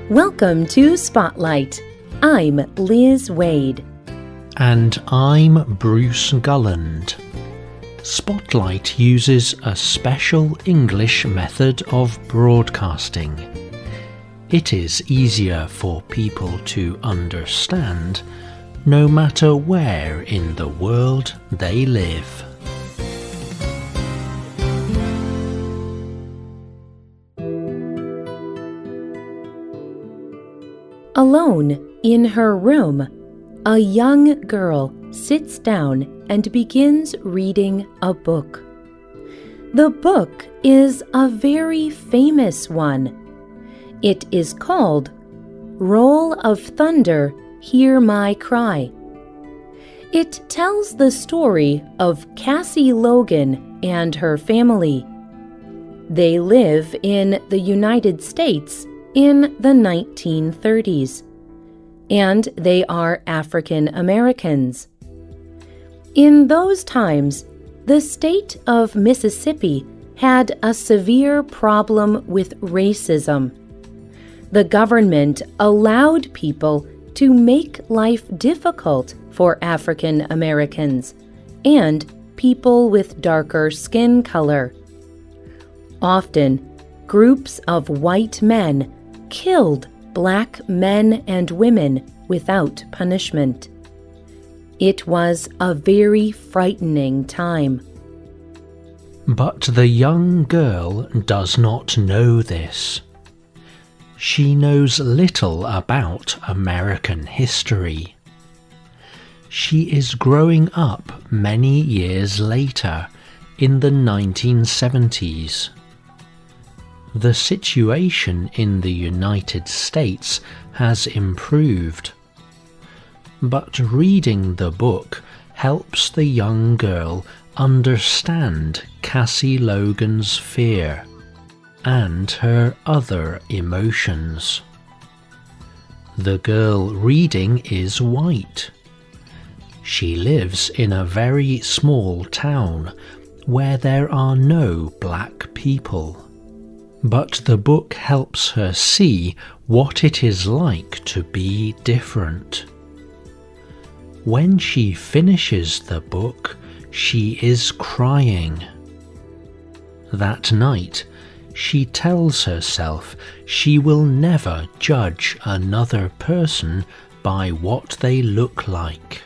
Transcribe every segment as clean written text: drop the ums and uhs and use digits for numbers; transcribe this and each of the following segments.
Welcome to Spotlight. I'm Liz Wade. And I'm Bruce Gulland. Spotlight uses a special English method of broadcasting. It is easier for people to understand, no matter where in the world they live. Alone in her room, a young girl sits down and begins reading a book. The book is a very famous one. It is called Roll of Thunder, Hear My Cry. It tells the story of Cassie Logan and her family. They live in the United States in the 1930s, and they are African Americans. In those times, the state of Mississippi had a severe problem with racism. The government allowed people to make life difficult for African Americans and people with darker skin color. Often, groups of white men killed black men and women without punishment. It was a very frightening time. But the young girl does not know this. She knows little about American history. She is growing up many years later, in the 1970s. The situation in the United States has improved. But reading the book helps the young girl understand Cassie Logan's fear and her other emotions. The girl reading is white. She lives in a very small town where there are no black people. But the book helps her see what it is like to be different. When she finishes the book, she is crying. That night, she tells herself she will never judge another person by what they look like.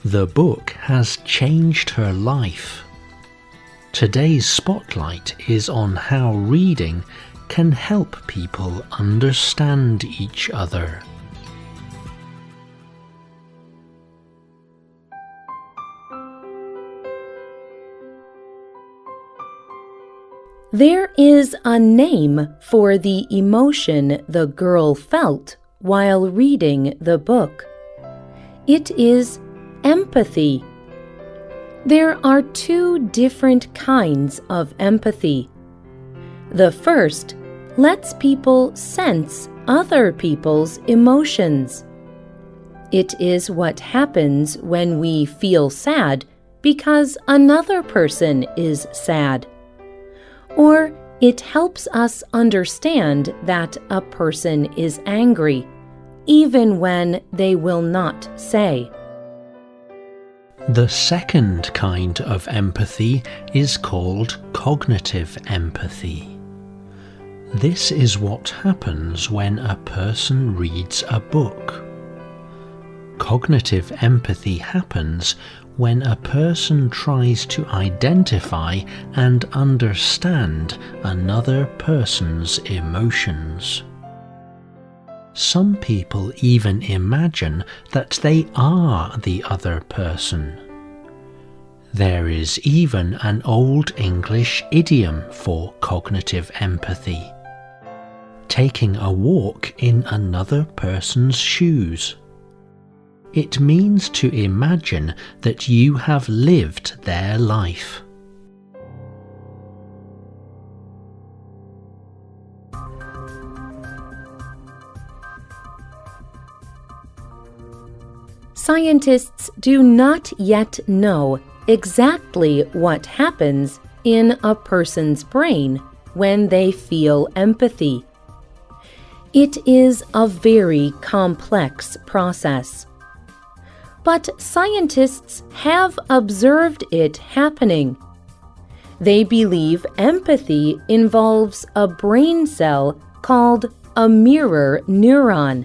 The book has changed her life. Today's spotlight is on how reading can help people understand each other. There is a name for the emotion the girl felt while reading the book. It is empathy. There are two different kinds of empathy. The first lets people sense other people's emotions. It is what happens when we feel sad because another person is sad. Or it helps us understand that a person is angry, even when they will not say. The second kind of empathy is called cognitive empathy. This is what happens when a person reads a book. Cognitive empathy happens when a person tries to identify and understand another person's emotions. Some people even imagine that they are the other person. There is even an Old English idiom for cognitive empathy: taking a walk in another person's shoes. It means to imagine that you have lived their life. Scientists do not yet know exactly what happens in a person's brain when they feel empathy. It is a very complex process. But scientists have observed it happening. They believe empathy involves a brain cell called a mirror neuron.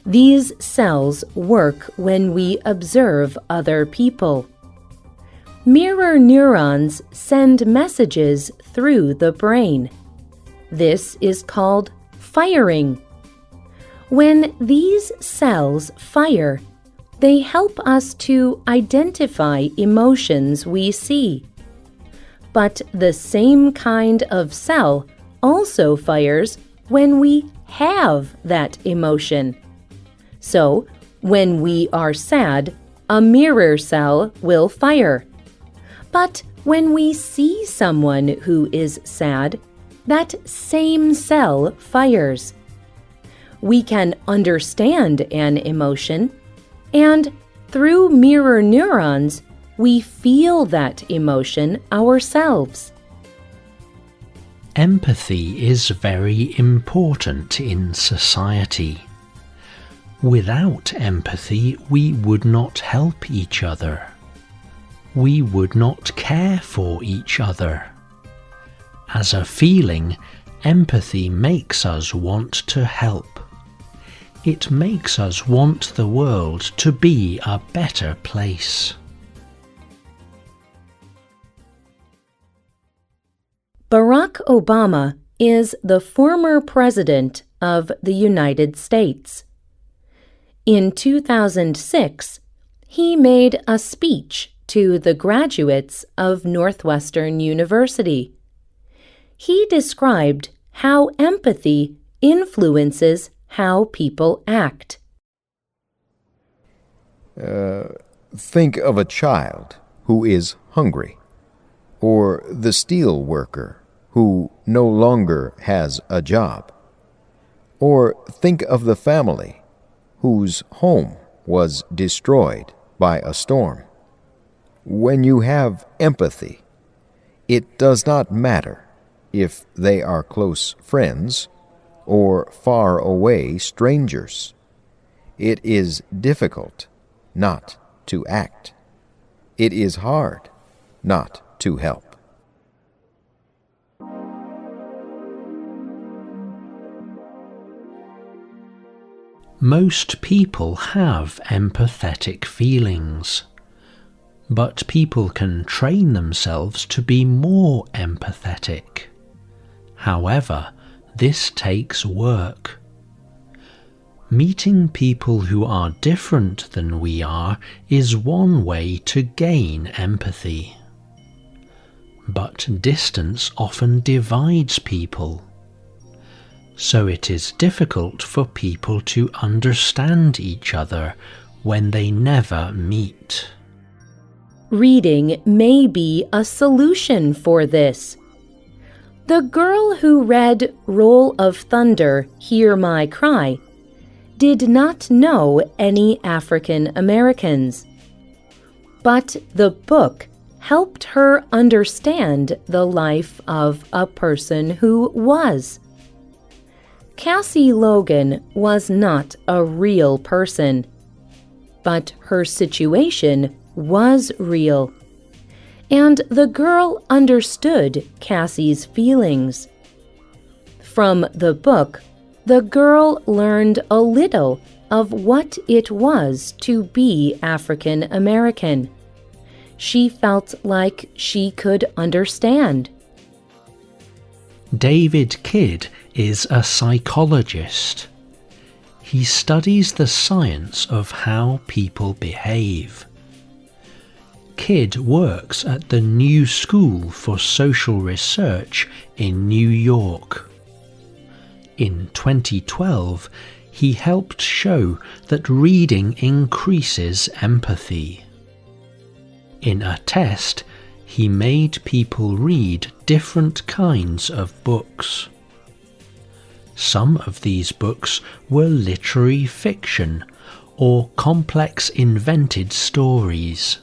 These cells work when we observe other people. Mirror neurons send messages through the brain. This is called firing. When these cells fire, they help us to identify emotions we see. But the same kind of cell also fires when we have that emotion. So, when we are sad, a mirror cell will fire. But when we see someone who is sad, that same cell fires. We can understand an emotion, and through mirror neurons, we feel that emotion ourselves. Empathy is very important in society. Without empathy, we would not help each other. We would not care for each other. As a feeling, empathy makes us want to help. It makes us want the world to be a better place. Barack Obama is the former president of the United States. In 2006, he made a speech to the graduates of Northwestern University. He described how empathy influences how people act. Think of a child who is hungry, or the steel worker who no longer has a job. Or think of the family whose home was destroyed by a storm. When you have empathy, it does not matter if they are close friends or far away strangers. It is difficult not to act. It is hard not to help. Most people have empathetic feelings, but people can train themselves to be more empathetic. However, this takes work. Meeting people who are different than we are is one way to gain empathy. But distance often divides people. So it is difficult for people to understand each other when they never meet. Reading may be a solution for this. The girl who read Roll of Thunder, Hear My Cry did not know any African Americans. But the book helped her understand the life of a person who was. Cassie Logan was not a real person, but her situation was real, and the girl understood Cassie's feelings. From the book, the girl learned a little of what it was to be African American. She felt like she could understand. David Kidd is a psychologist. He studies the science of how people behave. Kidd works at the New School for Social Research in New York. In 2012, he helped show that reading increases empathy. In a test, he made people read different kinds of books. Some of these books were literary fiction or complex invented stories.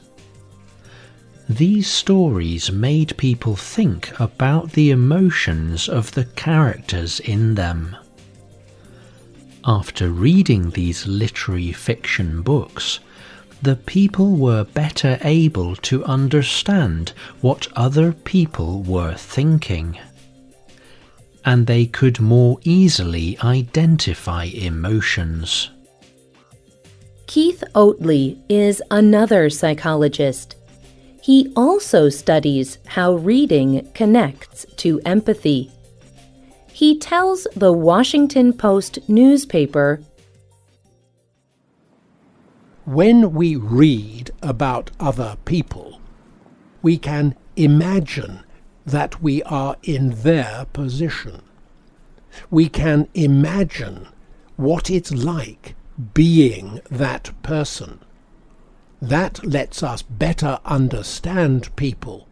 These stories made people think about the emotions of the characters in them. After reading these literary fiction books, the people were better able to understand what other people were thinking, and they could more easily identify emotions. Keith Oatley is another psychologist. He also studies how reading connects to empathy. He tells the Washington Post newspaper, "When we read about other people, we can imagine that we are in their position. We can imagine what it's like being that person. That lets us better understand people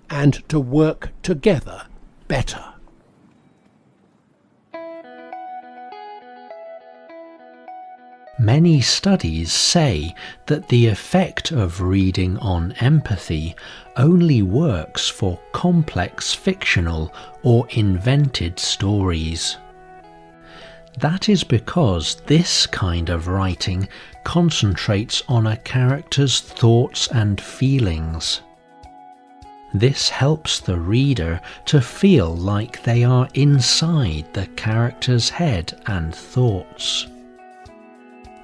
and to work together better." Many studies say that the effect of reading on empathy only works for complex fictional or invented stories. That is because this kind of writing concentrates on a character's thoughts and feelings. This helps the reader to feel like they are inside the character's head and thoughts.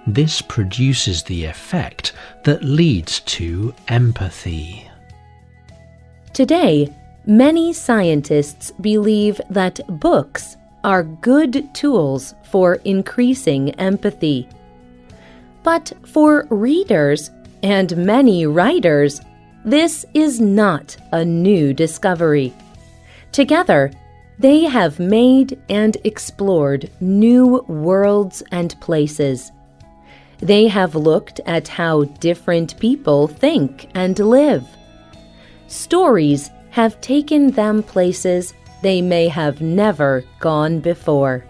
This produces the effect that leads to empathy. Today, many scientists believe that books are good tools for increasing empathy. But for readers and many writers, this is not a new discovery. Together, they have made and explored new worlds and places. They have looked at how different people think and live. Stories have taken them places they may have never gone before.